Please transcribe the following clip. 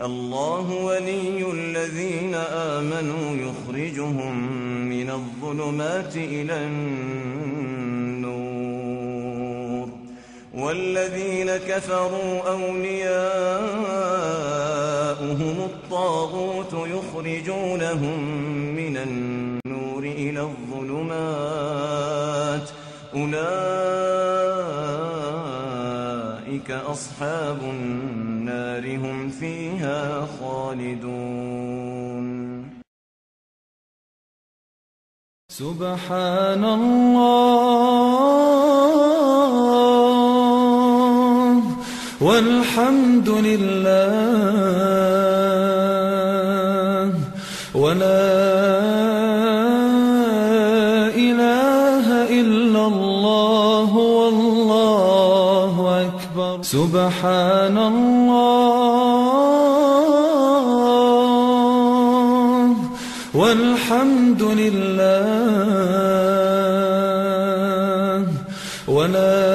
الله ولي الذين آمنوا يخرجهم من الظلمات إلى النور والذين كفروا أولياؤهم الطاغوت يخرجونهم من النور إلى الظلمات أولئك أصحاب النار هم فيها خالدون. سبحان الله والحمد لله ولا إله إلا الله والله أكبر. سبحان الله والحمد لله ولا